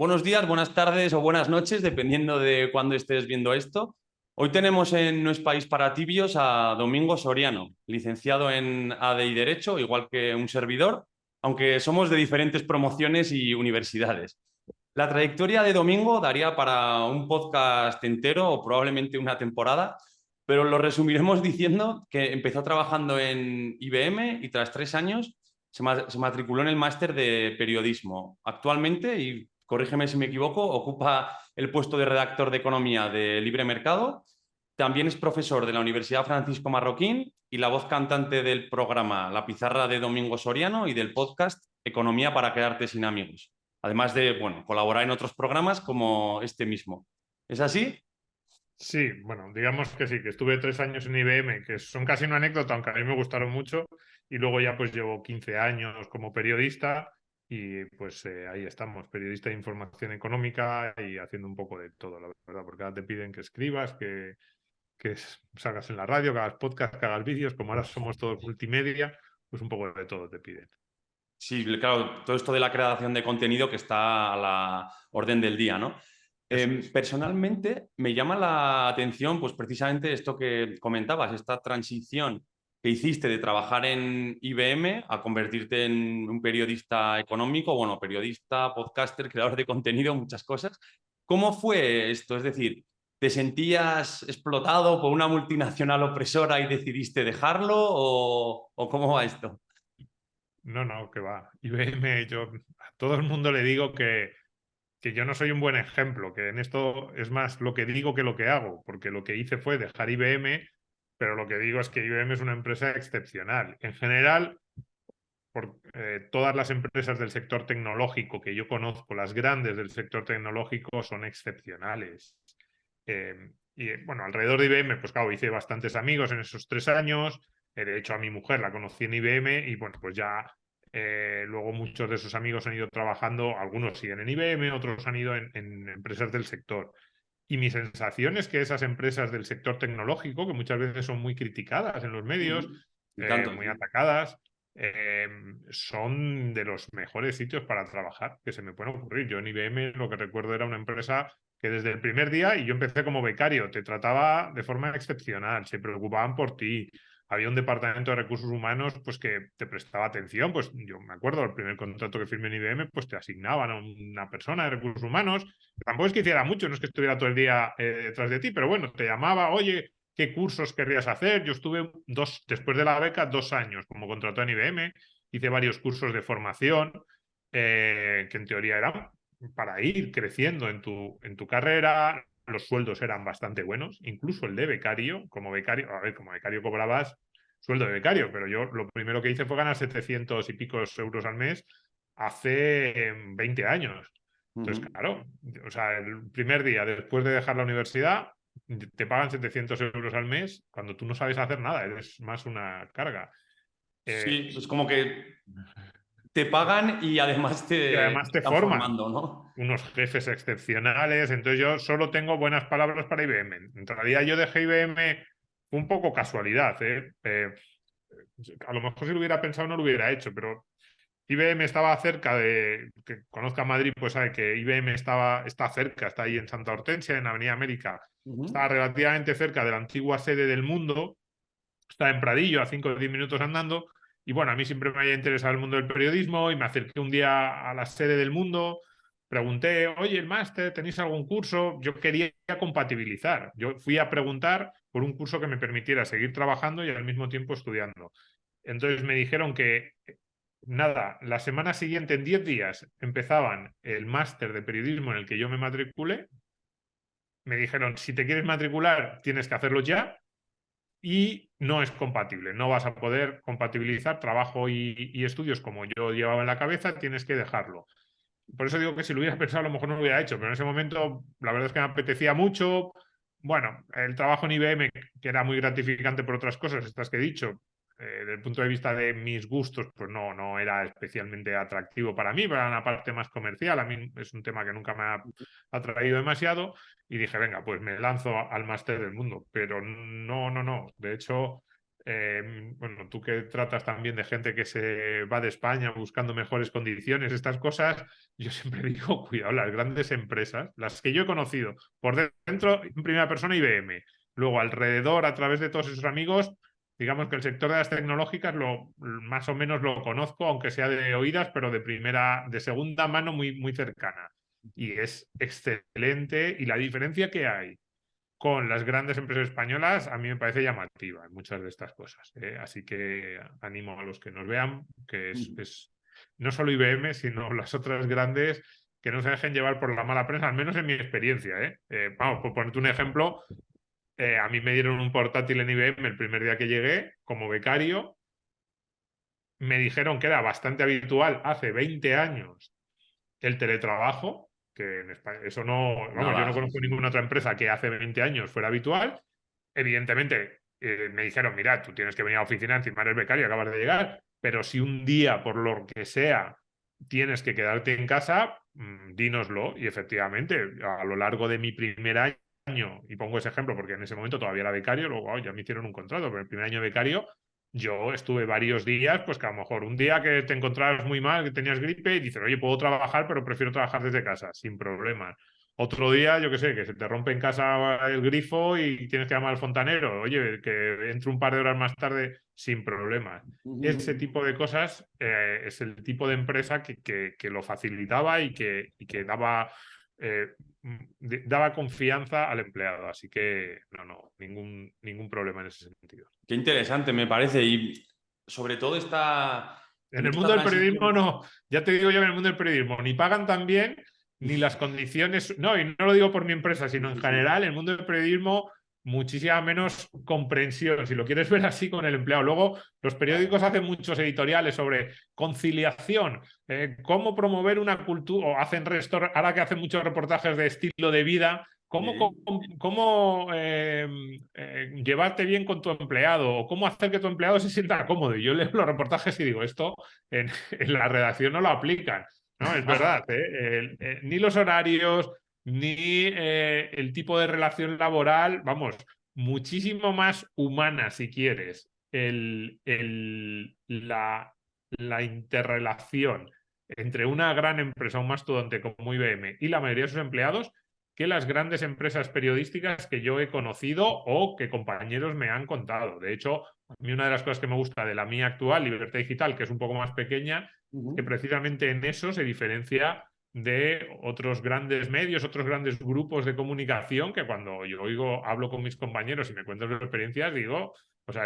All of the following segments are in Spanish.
Buenos días, buenas tardes o buenas noches, dependiendo de cuándo estés viendo esto. Hoy tenemos en No es País para Tibios a Domingo Soriano, licenciado en ADE y Derecho, igual que un servidor, aunque somos de diferentes promociones y universidades. La trayectoria de Domingo daría para un podcast entero o probablemente una temporada, pero lo resumiremos diciendo que empezó trabajando en IBM y tras 3 años se matriculó en el máster de periodismo. Actualmente, y corrígeme si me equivoco, ocupa el puesto de redactor de economía de Libre Mercado. También es profesor de la Universidad Francisco Marroquín y la voz cantante del programa La Pizarra de Domingo Soriano y del podcast Economía para quedarte sin amigos. Además de, bueno, colaborar en otros programas como este mismo. ¿Es así? Sí, bueno, digamos que sí, que estuve 3 años en IBM, que son casi una anécdota, aunque a mí me gustaron mucho, y luego ya pues llevo 15 años como periodista y pues ahí estamos, periodista de información económica y haciendo un poco de todo, la verdad, porque ahora te piden que escribas, que salgas en la radio, que hagas podcast, que hagas vídeos, como ahora somos todos multimedia, pues un poco de todo te piden. Sí, claro, todo esto de la creación de contenido que está a la orden del día, ¿no? Eso es. Personalmente me llama la atención, pues precisamente esto que comentabas, esta transición que hiciste de trabajar en IBM a convertirte en un periodista económico, bueno, periodista, podcaster, creador de contenido, muchas cosas. ¿Cómo fue esto? Es decir, ¿te sentías explotado por una multinacional opresora y decidiste dejarlo o cómo va esto? No, no, que va. IBM, yo a todo el mundo le digo que yo no soy un buen ejemplo, que en esto es más lo que digo que lo que hago, porque lo que hice fue dejar IBM, pero lo que digo es que IBM es una empresa excepcional. En general, todas las empresas del sector tecnológico que yo conozco, las grandes del sector tecnológico, son excepcionales. Y bueno, alrededor de IBM, pues claro, hice bastantes amigos en esos 3 años. De hecho, a mi mujer la conocí en IBM y bueno, pues ya luego muchos de esos amigos han ido trabajando, algunos siguen en IBM, otros han ido en empresas del sector. Y mi sensación es que esas empresas del sector tecnológico, que muchas veces son muy criticadas en los medios, Y tanto, muy sí. atacadas, eh, son de los mejores sitios para trabajar que se me pueden ocurrir. Yo en IBM lo que recuerdo era una empresa que desde el primer día, y yo empecé como becario, te trataba de forma excepcional, se preocupaban por ti. Había un departamento de recursos humanos pues que te prestaba atención. Pues yo me acuerdo, el primer contrato que firmé en IBM, pues te asignaban a una persona de recursos humanos. Tampoco es que hiciera mucho, no es que estuviera todo el día detrás de ti, pero bueno, te llamaba, oye, ¿qué cursos querrías hacer? Yo estuve después de la beca, 2 años como contratado en IBM, hice varios cursos de formación que en teoría eran para ir creciendo en tu carrera. Los sueldos eran bastante buenos, incluso el de becario, a ver, como becario cobrabas sueldo de becario, pero yo lo primero que hice fue ganar 700 y pico euros al mes hace 20 años. Entonces, Ujú. claro, o sea, el primer día después de dejar la universidad, te pagan 700 euros al mes cuando tú no sabes hacer nada, eres más una carga. Eh, Sí, es como que te pagan y además y te además te están forman formando, ¿no? unos jefes excepcionales, entonces yo solo tengo buenas palabras para IBM. En realidad yo dejé IBM un poco casualidad, ¿eh? A lo mejor si lo hubiera pensado no lo hubiera hecho, pero IBM estaba cerca de, que conozca Madrid, pues sabe que IBM está cerca, está ahí en Santa Hortensia, en Avenida América, está Ujú. relativamente cerca de la antigua sede del Mundo, está en Pradillo, a 5 o 10 minutos andando, y bueno, a mí siempre me había interesado el mundo del periodismo y me acerqué un día a la sede del Mundo, pregunté, oye, el máster, ¿tenéis algún curso? Yo quería compatibilizar, yo fui a preguntar por un curso que me permitiera seguir trabajando y al mismo tiempo estudiando. Entonces me dijeron que nada, la semana siguiente, en 10 días, empezaban el máster de periodismo en el que yo me matriculé. Me dijeron, si te quieres matricular, tienes que hacerlo ya y no es compatible. No vas a poder compatibilizar trabajo y estudios como yo llevaba en la cabeza, tienes que dejarlo. Por eso digo que si lo hubiera pensado, a lo mejor no lo hubiera hecho, pero en ese momento la verdad es que me apetecía mucho. Bueno, el trabajo en IBM, que era muy gratificante por otras cosas, estas que he dicho, desde el punto de vista de mis gustos, pues no era especialmente atractivo para mí, para una parte más comercial. A mí es un tema que nunca me ha atraído demasiado y dije, venga, pues me lanzo al máster del mundo. Pero no. De hecho, Bueno, tú que tratas también de gente que se va de España buscando mejores condiciones, estas cosas, yo siempre digo, cuidado, las grandes empresas, las que yo he conocido, por dentro, en primera persona, IBM, luego alrededor, a través de todos esos amigos, digamos que el sector de las tecnológicas más o menos lo conozco, aunque sea de oídas, pero de segunda mano muy cercana. Y es excelente, y la diferencia que hay con las grandes empresas españolas a mí me parece llamativa en muchas de estas cosas. Así que animo a los que nos vean, que es no solo IBM, sino las otras grandes, que no se dejen llevar por la mala prensa, al menos en mi experiencia. Vamos, por ponerte un ejemplo, a mí me dieron un portátil en IBM el primer día que llegué como becario. Me dijeron que era bastante habitual hace 20 años el teletrabajo, que en España, eso no, vamos, yo Nada, no sí, conozco sí. ninguna otra empresa que hace 20 años fuera habitual. Evidentemente, me dijeron, mira, tú tienes que venir a la oficina, encima eres becario, acabas de llegar, pero si un día, por lo que sea, tienes que quedarte en casa, dínoslo. Y efectivamente, a lo largo de mi primer año, y pongo ese ejemplo porque en ese momento todavía era becario, luego ya me hicieron un contrato, pero el primer año de becario yo estuve varios días, pues que a lo mejor un día que te encontrabas muy mal, que tenías gripe, y dices, oye, puedo trabajar, pero prefiero trabajar desde casa, sin problemas. Otro día, yo qué sé, que se te rompe en casa el grifo y tienes que llamar al fontanero. Oye, que entre un par de horas más tarde, sin problemas. Ese tipo de cosas es el tipo de empresa que lo facilitaba y que daba, daba confianza al empleado. Así que no, ningún problema en ese sentido. Qué interesante me parece y sobre todo En en el esta mundo del periodismo transición. no, ya te digo yo, en el mundo del periodismo ni pagan tan bien, ni las condiciones, no, y no lo digo por mi empresa, Sí, sino en sí, sí. general, en el mundo del periodismo, muchísima menos comprensión, si lo quieres ver así con el empleado. Luego, los Claro. periódicos hacen muchos editoriales sobre conciliación, cómo promover una cultura, o hacen ahora que hacen muchos reportajes de estilo de vida, Sí. cómo llevarte bien con tu empleado o cómo hacer que tu empleado se sienta cómodo. Y yo leo los reportajes y digo, esto en la redacción no lo aplican. No, es verdad, ni los horarios, ni el tipo de relación laboral, vamos, muchísimo más humana, si quieres, la interrelación entre una gran empresa, un mastodonte como IBM y la mayoría de sus empleados, que las grandes empresas periodísticas que yo he conocido o que compañeros me han contado. De hecho, a mí una de las cosas que me gusta de la mía actual, Libertad Digital, que es un poco más pequeña, que precisamente en eso se diferencia de otros grandes medios, otros grandes grupos de comunicación, que cuando yo hablo con mis compañeros y me cuento sus experiencias, digo, o sea,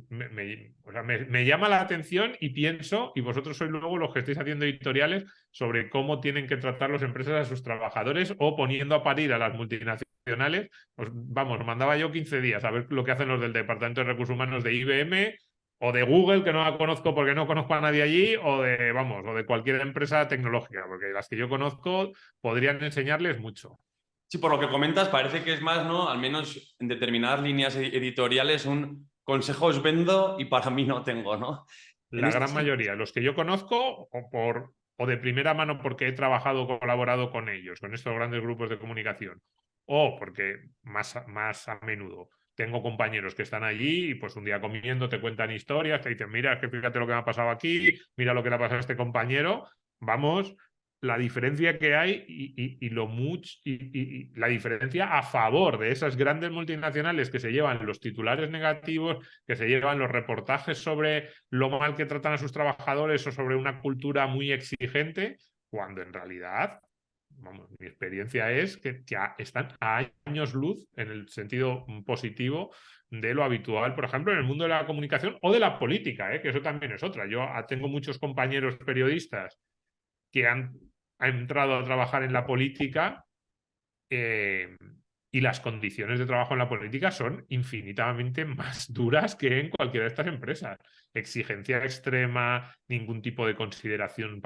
me llama la atención y pienso, y vosotros sois luego los que estáis haciendo editoriales sobre cómo tienen que tratar las empresas a sus trabajadores o poniendo a parir a las multinacionales. Pues vamos, mandaba yo 15 días a ver lo que hacen los del Departamento de Recursos Humanos de IBM o de Google, que no la conozco porque no conozco a nadie allí, o de cualquier empresa tecnológica, porque las que yo conozco podrían enseñarles mucho. Sí, por lo que comentas, parece que es más, ¿no? Al menos en determinadas líneas editoriales, un consejo os vendo y para mí no tengo, ¿no? En La este gran sentido. mayoría, los que yo conozco, o de primera mano porque he trabajado o colaborado con ellos, con estos grandes grupos de comunicación, o porque más a menudo tengo compañeros que están allí y pues un día comiendo te cuentan historias, te dicen, mira, es que fíjate lo que me ha pasado aquí, mira lo que le ha pasado a este compañero, vamos, la diferencia que hay y la diferencia a favor de esas grandes multinacionales que se llevan los titulares negativos, que se llevan los reportajes sobre lo mal que tratan a sus trabajadores o sobre una cultura muy exigente, cuando en realidad, vamos, mi experiencia es que están a años luz en el sentido positivo de lo habitual, por ejemplo, en el mundo de la comunicación o de la política, que eso también es otra. Yo tengo muchos compañeros periodistas que han entrado a trabajar en la política eh, y las condiciones de trabajo en la política son infinitamente más duras que en cualquiera de estas empresas. Exigencia extrema, ningún tipo de consideración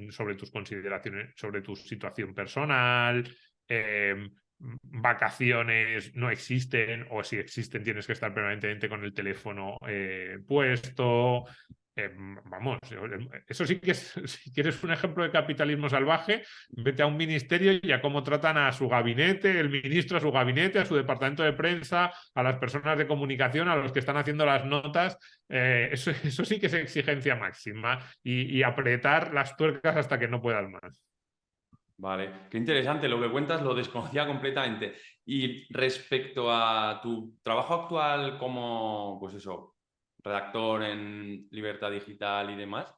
sobre tus consideraciones, sobre tu situación personal, vacaciones no existen o si existen tienes que estar permanentemente con el teléfono puesto. vamos, eso sí que es, si quieres un ejemplo de capitalismo salvaje, vete a un ministerio y a cómo tratan a su gabinete, el ministro a su gabinete, a su departamento de prensa, a las personas de comunicación, a los que están haciendo las notas. Eso sí que es exigencia máxima y apretar las tuercas hasta que no puedas más. Vale, qué interesante lo que cuentas, lo desconocía completamente. Y respecto a tu trabajo actual como, pues eso, redactor en Libertad Digital y demás,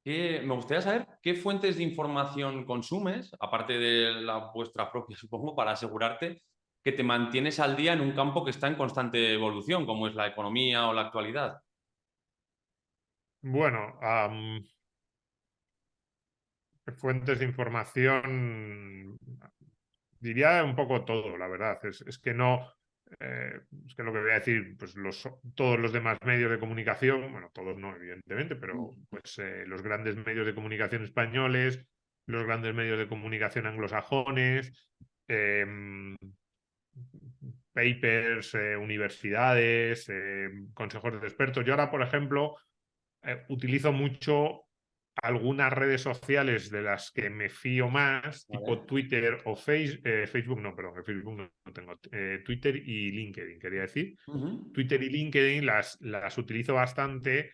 me gustaría saber qué fuentes de información consumes, aparte de la vuestra propia, supongo, para asegurarte que te mantienes al día en un campo que está en constante evolución, como es la economía o la actualidad. Bueno, fuentes de información, diría un poco todo, la verdad. Es que no, es que lo que voy a decir, pues todos los demás medios de comunicación, bueno, todos no, evidentemente, pero pues los grandes medios de comunicación españoles, los grandes medios de comunicación anglosajones, em, papers, universidades, consejos de expertos. Yo ahora, por ejemplo, utilizo mucho algunas redes sociales de las que me fío más, Vale. tipo Twitter o Facebook, no, perdón, Facebook no tengo, Twitter y LinkedIn, quería decir. Ujú. Twitter y LinkedIn las utilizo bastante,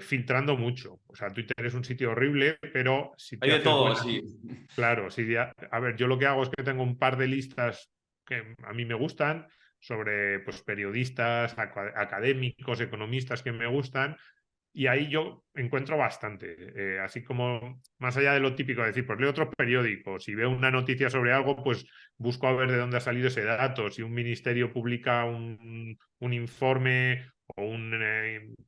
filtrando mucho. O sea, Twitter es un sitio horrible, pero si Hay te de haces todo, buena... sí. Claro, si a ver, yo lo que hago es que tengo un par de listas que a mí me gustan sobre pues, periodistas, académicos, economistas que me gustan, y ahí yo encuentro bastante. Así como, más allá de lo típico de decir, pues leo otros periódicos, si veo una noticia sobre algo, pues busco a ver de dónde ha salido ese dato. Si un ministerio publica un informe o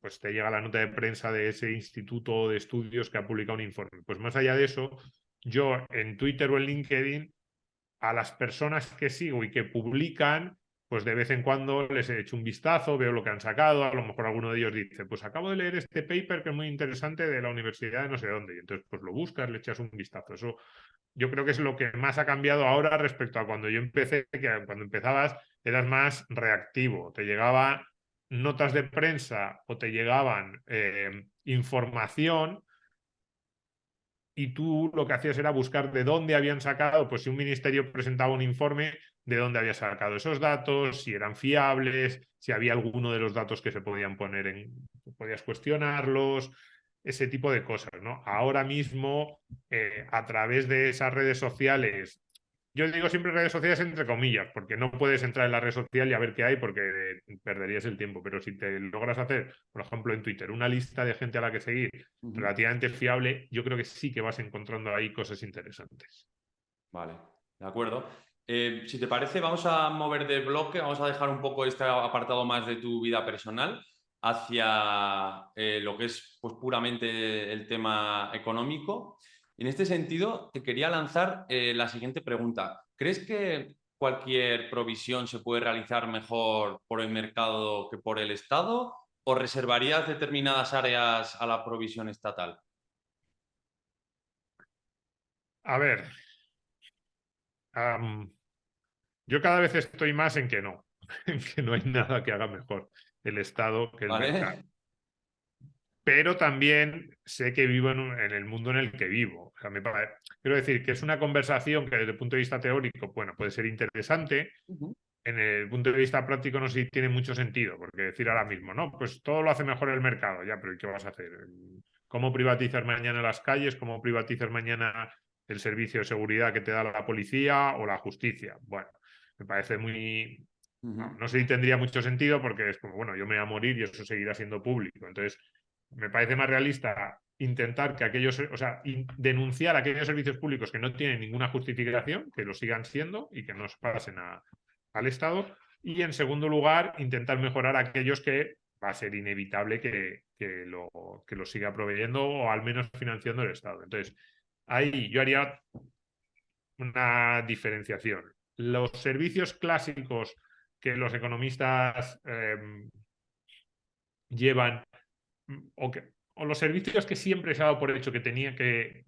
pues te llega la nota de prensa de ese instituto de estudios que ha publicado un informe. Pues más allá de eso, yo en Twitter o en LinkedIn, a las personas que sigo y que publican, pues de vez en cuando les he hecho un vistazo, veo lo que han sacado, a lo mejor alguno de ellos dice, pues acabo de leer este paper que es muy interesante de la universidad de no sé dónde, y entonces pues lo buscas, le echas un vistazo. Eso yo creo que es lo que más ha cambiado ahora respecto a cuando yo empecé, que cuando empezabas eras más reactivo, te llegaban notas de prensa o te llegaban información y tú lo que hacías era buscar de dónde habían sacado, pues si un ministerio presentaba un informe, de dónde había sacado esos datos, si eran fiables, si había alguno de los datos que se podían poner podías cuestionarlos, ese tipo de cosas, ¿no? Ahora mismo, a través de esas redes sociales, yo digo siempre redes sociales entre comillas, porque no puedes entrar en la red social y a ver qué hay porque perderías el tiempo, pero si te logras hacer, por ejemplo, en Twitter, una lista de gente a la que seguir Ujú. relativamente fiable, yo creo que sí que vas encontrando ahí cosas interesantes. Vale, de acuerdo. Si te parece, vamos a mover de bloque, vamos a dejar un poco este apartado más de tu vida personal hacia lo que es pues, puramente el tema económico. En este sentido, te quería lanzar la siguiente pregunta. ¿Crees que cualquier provisión se puede realizar mejor por el mercado que por el Estado? ¿O reservarías determinadas áreas a la provisión estatal? A ver, yo cada vez estoy más en que no, en que no hay nada que haga mejor el Estado que el mercado. ¿Vale? Pero también sé que vivo en el mundo en el que vivo. O sea, quiero decir que es una conversación que desde el punto de vista teórico, bueno, puede ser interesante. Ujú. En el punto de vista práctico no sé si tiene mucho sentido, porque decir ahora mismo, no, pues todo lo hace mejor el mercado, ya, pero ¿y qué vas a hacer? ¿Cómo privatizar mañana las calles? ¿Cómo privatizar mañana el servicio de seguridad que te da la policía o la justicia? Bueno, me parece muy... Ujú. No sé si tendría mucho sentido porque es como, bueno, yo me voy a morir y eso seguirá siendo público. Entonces, me parece más realista intentar que aquellos, o sea, denunciar aquellos servicios públicos que no tienen ninguna justificación, que lo sigan siendo y que no se pasen al Estado. Y en segundo lugar, intentar mejorar aquellos que va a ser inevitable que lo siga proveyendo o al menos financiando el Estado. Entonces, ahí yo haría una diferenciación. Los servicios clásicos que los economistas llevan o los servicios que siempre se ha dado por hecho que tenía que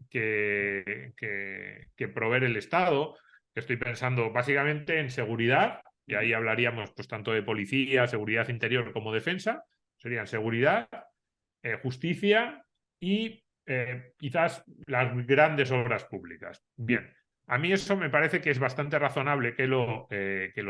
proveer el Estado. Estoy pensando básicamente en seguridad, y ahí hablaríamos pues tanto de policía, seguridad interior como defensa, serían seguridad, justicia y quizás las grandes obras públicas. Bien, a mí eso me parece que es bastante razonable que lo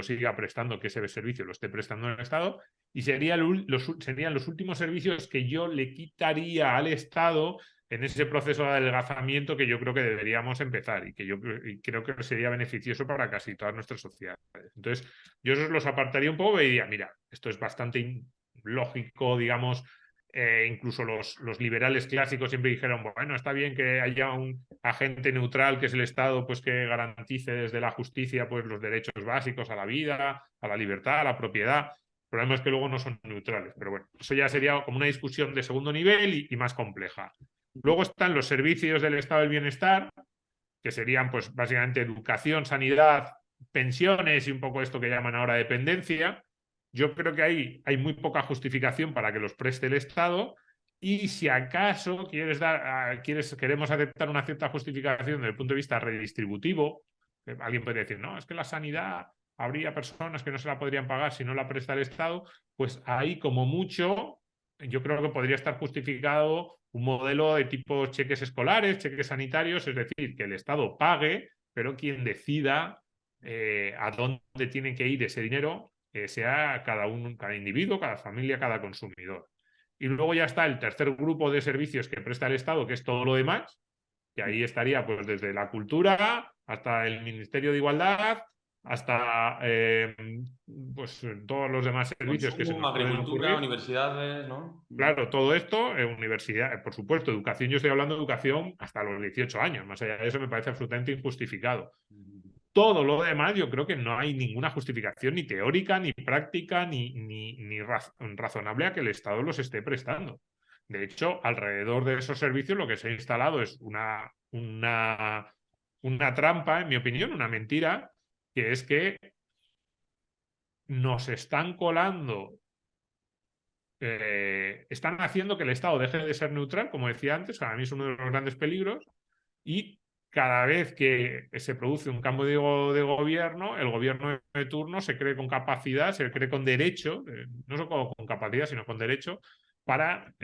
siga prestando, que ese servicio lo esté prestando el Estado, y serían los últimos servicios que yo le quitaría al Estado en ese proceso de adelgazamiento que yo creo que deberíamos empezar y que yo creo que sería beneficioso para casi todas nuestras sociedades. Entonces, yo esos los apartaría un poco y diría, mira, esto es bastante lógico, digamos, incluso los liberales clásicos siempre dijeron, bueno, está bien que haya un agente neutral que es el Estado, pues que garantice desde la justicia pues los derechos básicos a la vida, a la libertad, a la propiedad. El problema es que luego no son neutrales, pero bueno, eso ya sería como una discusión de segundo nivel y más compleja. Luego están los servicios del Estado del Bienestar, que serían pues básicamente educación, sanidad, pensiones y un poco esto que llaman ahora dependencia. Yo creo que ahí hay muy poca justificación para que los preste el Estado y si acaso queremos aceptar una cierta justificación desde el punto de vista redistributivo, alguien podría decir, no, es que la sanidad habría personas que no se la podrían pagar si no la presta el Estado, pues ahí como mucho yo creo que podría estar justificado un modelo de tipo cheques escolares, cheques sanitarios, es decir, que el Estado pague, pero quien decida a dónde tiene que ir ese dinero sea cada individuo, cada familia, cada consumidor. Y luego ya está el tercer grupo de servicios que presta el Estado, que es todo lo demás, que ahí estaría pues desde la cultura hasta el Ministerio de Igualdad, hasta pues todos los demás servicios que se Consumo, nos pueden agricultura, ocurrir. universidades, ¿no? Claro, todo esto, universidad, por supuesto, educación, yo estoy hablando de educación hasta los 18 años, más allá de eso me parece absolutamente injustificado. Todo lo demás yo creo que no hay ninguna justificación ni teórica, ni práctica, ni razonable a que el Estado los esté prestando. De hecho, alrededor de esos servicios lo que se ha instalado es una trampa, en mi opinión, una mentira, que es que nos están colando están haciendo que el Estado deje de ser neutral, como decía antes, para mí es uno de los grandes peligros, y cada vez que se produce un cambio de gobierno, el gobierno de turno se cree con capacidad, se cree con derecho, no solo con capacidad, sino con derecho, para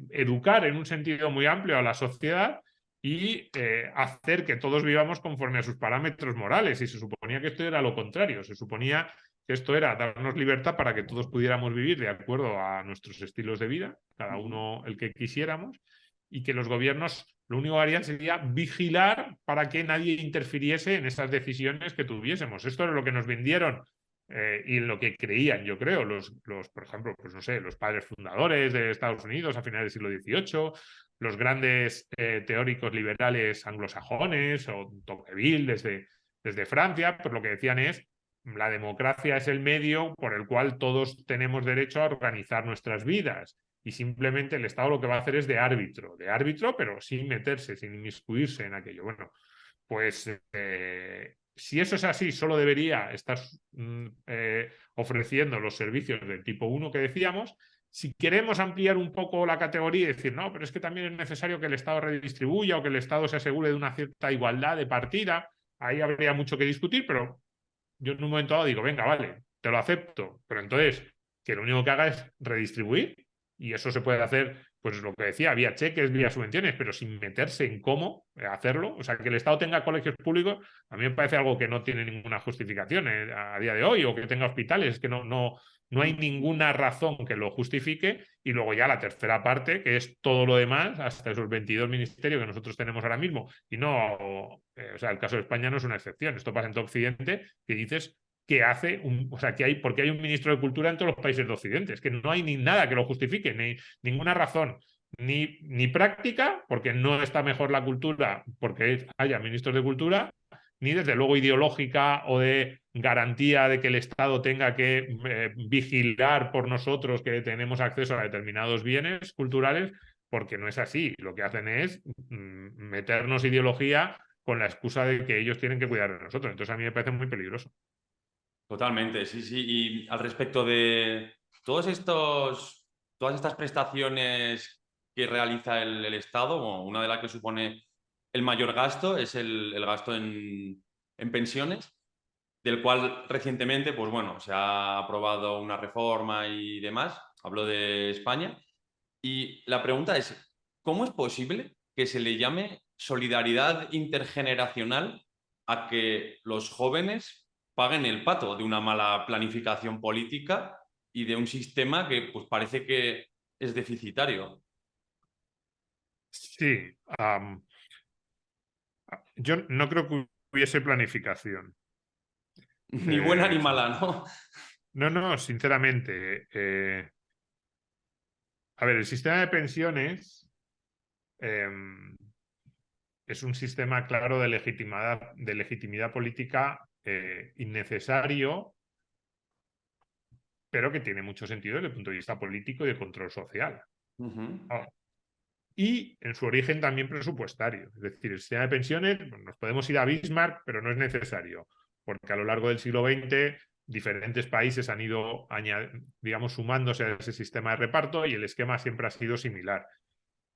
educar en un sentido muy amplio a la sociedad y hacer que todos vivamos conforme a sus parámetros morales. Y se suponía que esto era lo contrario, se suponía que esto era darnos libertad para que todos pudiéramos vivir de acuerdo a nuestros estilos de vida, cada uno el que quisiéramos, y que los gobiernos lo único que harían sería vigilar para que nadie interfiriese en esas decisiones que tuviésemos. Esto es lo que nos vendieron y en lo que creían, yo creo, por ejemplo, pues no sé, los padres fundadores de Estados Unidos a finales del siglo XVIII, los grandes teóricos liberales anglosajones o Tocqueville desde Francia, pues lo que decían es la democracia es el medio por el cual todos tenemos derecho a organizar nuestras vidas y simplemente el Estado lo que va a hacer es de árbitro, pero sin meterse, sin inmiscuirse en aquello. Bueno, pues si eso es así, solo debería estar ofreciendo los servicios del tipo 1 que decíamos. Si queremos ampliar un poco la categoría y decir, no, pero es que también es necesario que el Estado redistribuya o que el Estado se asegure de una cierta igualdad de partida, ahí habría mucho que discutir, pero yo en un momento dado digo, venga, vale, te lo acepto, pero entonces que lo único que haga es redistribuir y eso se puede hacer, pues lo que decía, vía cheques, vía subvenciones, pero sin meterse en cómo hacerlo. O sea, que el Estado tenga colegios públicos, a mí me parece algo que no tiene ninguna justificación a día de hoy, o que tenga hospitales, que no hay ninguna razón que lo justifique. Y luego ya la tercera parte, que es todo lo demás, hasta esos 22 ministerios que nosotros tenemos ahora mismo. Y no, o sea, el caso de España no es una excepción. Esto pasa en todo Occidente, que dices que hace o sea, porque hay un ministro de Cultura en todos los países de Occidente. Es que no hay ni nada que lo justifique, ni ninguna razón, ni práctica, porque no está mejor la cultura porque haya ministros de Cultura, ni desde luego ideológica o de garantía de que el Estado tenga que vigilar por nosotros que tenemos acceso a determinados bienes culturales, porque no es así. Lo que hacen es meternos ideología con la excusa de que ellos tienen que cuidar de nosotros. Entonces a mí me parece muy peligroso. Totalmente, sí, sí. Y al respecto de todas estas prestaciones que realiza el Estado, bueno, una de las que supone el mayor gasto es el gasto en pensiones. del cual recientemente, pues bueno, se ha aprobado una reforma y demás. Hablo de España. Y la pregunta es, ¿cómo es posible que se le llame solidaridad intergeneracional a que los jóvenes paguen el pato de una mala planificación política y de un sistema que pues, parece que es deficitario? Sí, yo no creo que hubiese planificación. Ni buena ni Eh, mala, ¿no? no, no, sinceramente. A ver, el sistema de pensiones es un sistema claro de legitimidad política innecesario, pero que tiene mucho sentido desde el punto de vista político y de control social. Ujú, Ah, y en su origen también presupuestario. Es decir, el sistema de pensiones, bueno, nos podemos ir a Bismarck, pero no es necesario, porque a lo largo del siglo XX diferentes países han ido, digamos, sumándose a ese sistema de reparto y el esquema siempre ha sido similar.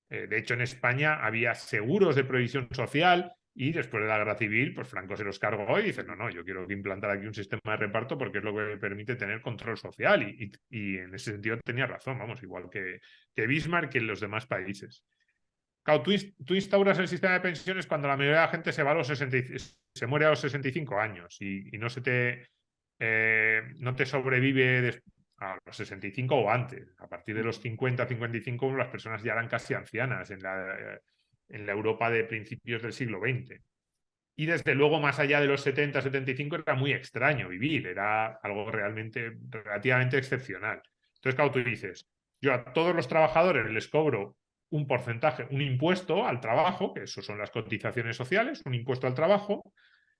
De hecho, en España había seguros de previsión social y después de la guerra civil, pues Franco se los cargó y dice, no, no, yo quiero implantar aquí un sistema de reparto porque es lo que me permite tener control social y en ese sentido tenía razón, vamos, igual que Bismarck y en los demás países. Claro, tú instauras el sistema de pensiones cuando la mayoría de la gente se va a los 60 se muere a los 65 años y no te sobrevive a los 65 o antes. A partir de los 50, 55, las personas ya eran casi ancianas en la Europa de principios del siglo XX. Y desde luego, más allá de los 70, 75, era muy extraño vivir, era algo realmente, relativamente excepcional. Entonces, claro, tú dices, yo a todos los trabajadores les cobro un porcentaje, un impuesto al trabajo, que eso son las cotizaciones sociales, un impuesto al trabajo.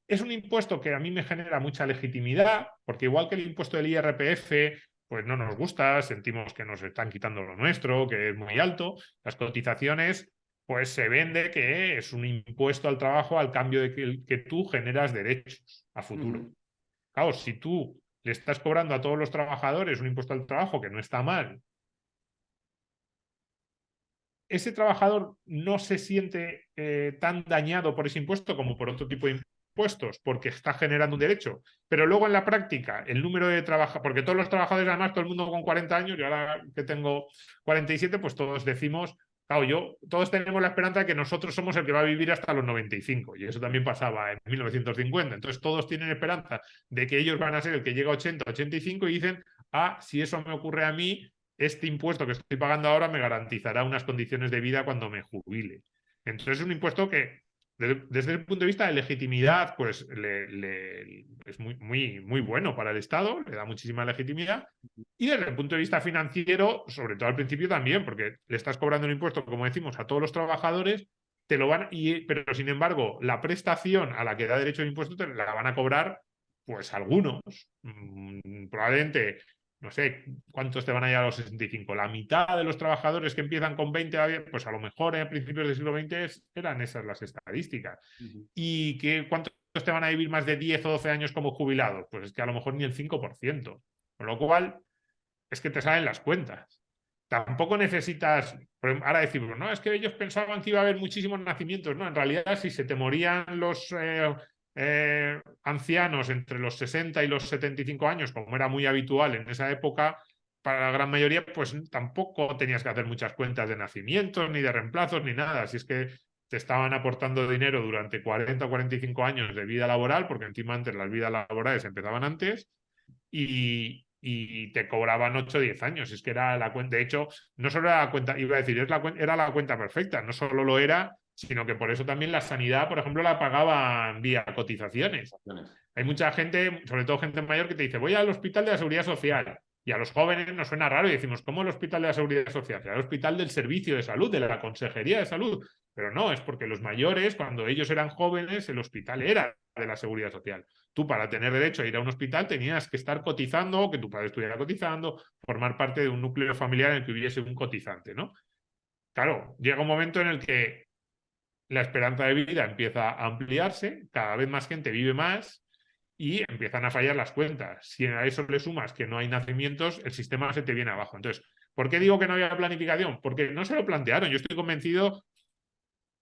Es un impuesto que a mí me genera mucha legitimidad, porque igual que el impuesto del IRPF, pues no nos gusta, sentimos que nos están quitando lo nuestro, que es muy alto. Las cotizaciones, pues se vende que es un impuesto al trabajo al cambio de que tú generas derechos a futuro. ujú, Claro, si tú le estás cobrando a todos los trabajadores un impuesto al trabajo que no está mal, ese trabajador no se siente tan dañado por ese impuesto como por otro tipo de impuestos, porque está generando un derecho. Pero luego en la práctica, el número de trabajadores, porque todos los trabajadores, además, todo el mundo con 40 años, y ahora que tengo 47, pues todos decimos, claro, todos tenemos la esperanza de que nosotros somos el que va a vivir hasta los 95, y eso también pasaba en 1950. Entonces todos tienen esperanza de que ellos van a ser el que llega a 80, 85 y dicen, ah, si eso me ocurre a mí, este impuesto que estoy pagando ahora me garantizará unas condiciones de vida cuando me jubile. Entonces es un impuesto que, desde el punto de vista de legitimidad, pues es muy bueno para el Estado, le da muchísima legitimidad. Y desde el punto de vista financiero, sobre todo al principio también, porque le estás cobrando un impuesto, como decimos, a todos los trabajadores, te lo van, pero sin embargo, la prestación a la que da derecho de impuesto te la van a cobrar, pues algunos. Probablemente no sé cuántos te van a llegar a los 65. La mitad de los trabajadores que empiezan con 20, pues a lo mejor a principios del siglo XX eran esas las estadísticas. ujú. ¿Y cuántos te van a vivir más de 10 o 12 años como jubilados? Pues es que a lo mejor ni el 5%. Con lo cual, es que te salen las cuentas. Tampoco necesitas, ahora decimos, no, es que ellos pensaban que iba a haber muchísimos nacimientos. No, en realidad, si se te morían los ancianos entre los 60 y los 75 años, como era muy habitual en esa época, para la gran mayoría, pues tampoco tenías que hacer muchas cuentas de nacimientos, ni de reemplazos, ni nada. Si es que te estaban aportando dinero durante 40 o 45 años de vida laboral, porque encima antes las vidas laborales empezaban antes, y te cobraban 8 o 10 años. Es que era la cuenta. De hecho, no solo era la cuenta, iba a decir, era la cuenta perfecta. No solo lo era, sino que por eso también la sanidad, por ejemplo, la pagaban vía cotizaciones. Hay mucha gente, sobre todo gente mayor, que te dice, voy al hospital de la Seguridad Social. Y a los jóvenes nos suena raro y decimos, ¿cómo el hospital de la Seguridad Social? Será el hospital del Servicio de Salud, de la Consejería de Salud. Pero no, es porque los mayores, cuando ellos eran jóvenes, el hospital era de la Seguridad Social. Tú, para tener derecho a ir a un hospital, tenías que estar cotizando, que tu padre estuviera cotizando, formar parte de un núcleo familiar en el que hubiese un cotizante, ¿no? Claro, llega un momento en el que la esperanza de vida empieza a ampliarse, cada vez más gente vive más y empiezan a fallar las cuentas. Si a eso le sumas que no hay nacimientos, el sistema se te viene abajo. Entonces, ¿por qué digo que no había planificación? Porque no se lo plantearon. Yo estoy convencido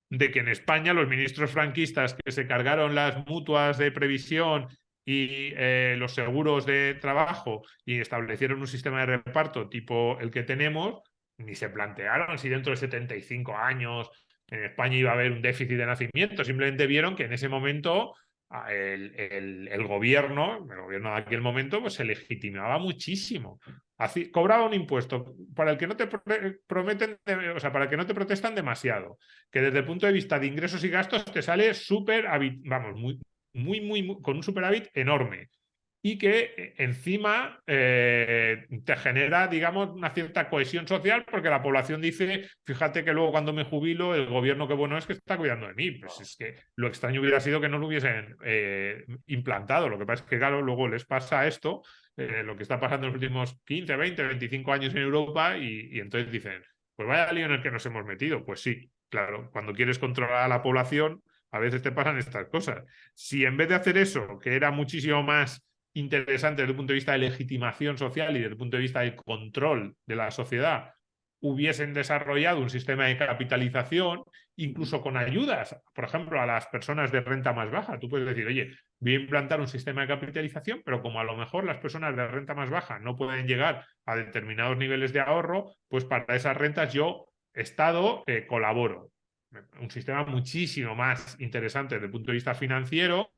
de que en España los ministros franquistas que se cargaron las mutuas de previsión y los seguros de trabajo y establecieron un sistema de reparto tipo el que tenemos, ni se plantearon si dentro de 75 años en España iba a haber un déficit de nacimiento. Simplemente vieron que en ese momento el gobierno de aquel momento, pues se legitimaba muchísimo. Así, cobraba un impuesto para el que no te prometen, o sea, para el que no te protestan demasiado, que desde el punto de vista de ingresos y gastos te sale súper, vamos, muy, con un superávit enorme y que encima te genera, digamos, una cierta cohesión social porque la población dice, fíjate que luego cuando me jubilo, el gobierno que bueno es que está cuidando de mí. Pues es que lo extraño hubiera sido que no lo hubiesen implantado. Lo que pasa es que, claro, luego les pasa esto, lo que está pasando en los últimos 15, 20, 25 años en Europa y entonces dicen, pues vaya lío en el que nos hemos metido. Pues sí, claro, cuando quieres controlar a la población, a veces te pasan estas cosas. Si en vez de hacer eso, que era muchísimo más interesante desde el punto de vista de legitimación social y desde el punto de vista del control de la sociedad, hubiesen desarrollado un sistema de capitalización, incluso con ayudas, por ejemplo, a las personas de renta más baja. Tú puedes decir, oye, voy a implantar un sistema de capitalización, pero como a lo mejor las personas de renta más baja no pueden llegar a determinados niveles de ahorro, pues para esas rentas yo, Estado, colaboro. Un sistema muchísimo más interesante desde el punto de vista financiero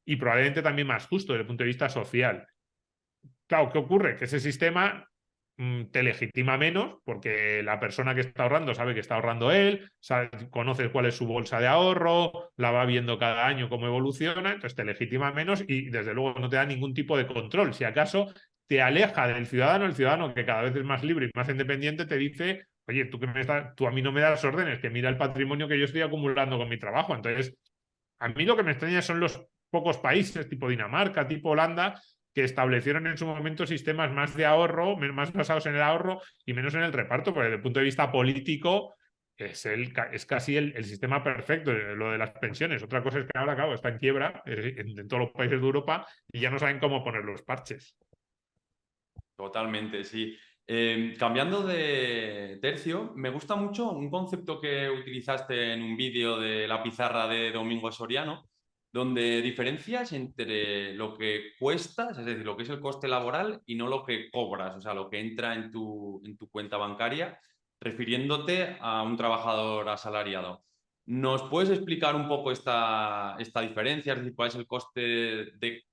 y probablemente también más justo desde el punto de vista social. Claro, ¿qué ocurre? Que ese sistema te legitima menos porque la persona que está ahorrando sabe que está ahorrando él, conoce cuál es su bolsa de ahorro, la va viendo cada año cómo evoluciona, entonces te legitima menos y desde luego no te da ningún tipo de control. Si acaso te aleja del ciudadano, el ciudadano que cada vez es más libre y más independiente te dice, oye, tú a mí no me das órdenes, que mira el patrimonio que yo estoy acumulando con mi trabajo. Entonces, a mí lo que me extraña son los pocos países, tipo Dinamarca, tipo Holanda, que establecieron en su momento sistemas más de ahorro, más basados en el ahorro y menos en el reparto, porque desde el punto de vista político es casi el sistema perfecto, lo de las pensiones. Otra cosa es que ahora, claro, está en quiebra en todos los países de Europa y ya no saben cómo poner los parches. Totalmente, sí. Cambiando de tercio, me gusta mucho un concepto que utilizaste en un vídeo de la pizarra de Domingo Soriano, donde diferencias entre lo que cuestas, es decir, lo que es el coste laboral y no lo que cobras, o sea, lo que entra en tu cuenta bancaria, refiriéndote a un trabajador asalariado. ¿Nos puedes explicar un poco esta diferencia? Es decir, cuál es el coste de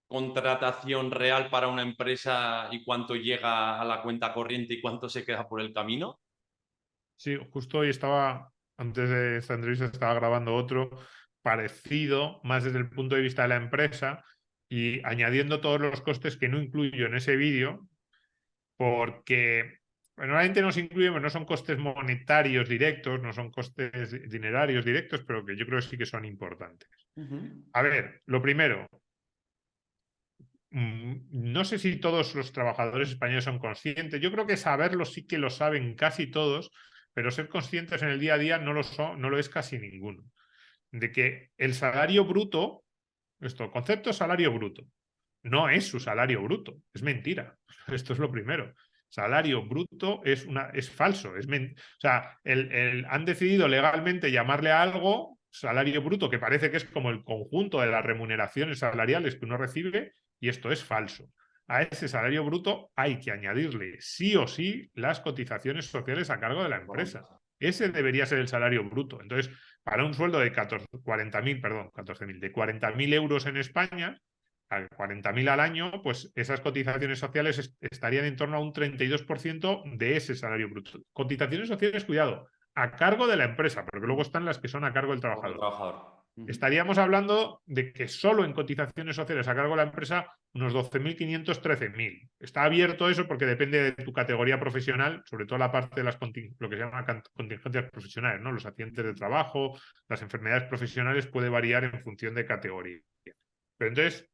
contratación real para una empresa y cuánto llega a la cuenta corriente y cuánto se queda por el camino? Sí, justo hoy antes de esta entrevista, estaba grabando otro parecido, más desde el punto de vista de la empresa y añadiendo todos los costes que no incluyo en ese vídeo, porque normalmente no se incluyen, pero no son costes monetarios directos, no son costes dinerarios directos, pero que yo creo que sí que son importantes. A ver, lo primero, no sé si todos los trabajadores españoles son conscientes. Yo creo que saberlo sí que lo saben casi todos, pero ser conscientes en el día a día no lo es casi ninguno. De que el salario bruto, concepto salario bruto, no es su salario bruto, es mentira. Esto es lo primero. Salario bruto es falso. O sea, han decidido legalmente llamarle a algo salario bruto, que parece que es como el conjunto de las remuneraciones salariales que uno recibe, y esto es falso. A ese salario bruto hay que añadirle sí o sí las cotizaciones sociales a cargo de la empresa. Ese debería ser el salario bruto. Entonces, para un sueldo de 14.000, de 40.000 euros en España, a 40.000 al año, pues esas cotizaciones sociales estarían en torno a un 32% de ese salario bruto. Cotizaciones sociales, cuidado, a cargo de la empresa, porque luego están las que son a cargo del trabajador. Estaríamos hablando de que solo en cotizaciones sociales a cargo de la empresa unos 12.500, 13.000. Está abierto eso porque depende de tu categoría profesional, sobre todo la parte de lo que se llama contingencias profesionales, ¿no? Los accidentes de trabajo, las enfermedades profesionales puede variar en función de categoría. Pero entonces,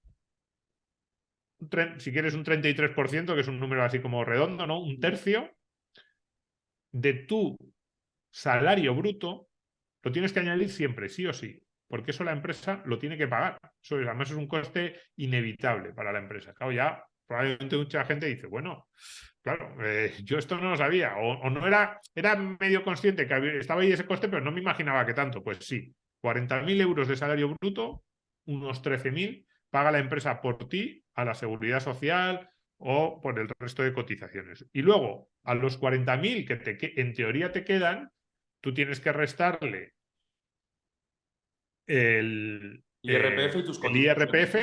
si quieres un 33%, que es un número así como redondo, ¿no? Un tercio de tu salario bruto lo tienes que añadir siempre, sí o sí, porque eso la empresa lo tiene que pagar. Eso además es un coste inevitable para la empresa. Claro, ya probablemente mucha gente dice, bueno, claro, yo esto no lo sabía, o no era medio consciente que estaba ahí ese coste, pero no me imaginaba que tanto. Pues sí, 40.000 euros de salario bruto, unos 13.000, paga la empresa por ti a la seguridad social o por el resto de cotizaciones. Y luego, a los 40.000 que en teoría te quedan, tú tienes que restarle el, IRPF y tus el cotizaciones, IRPF.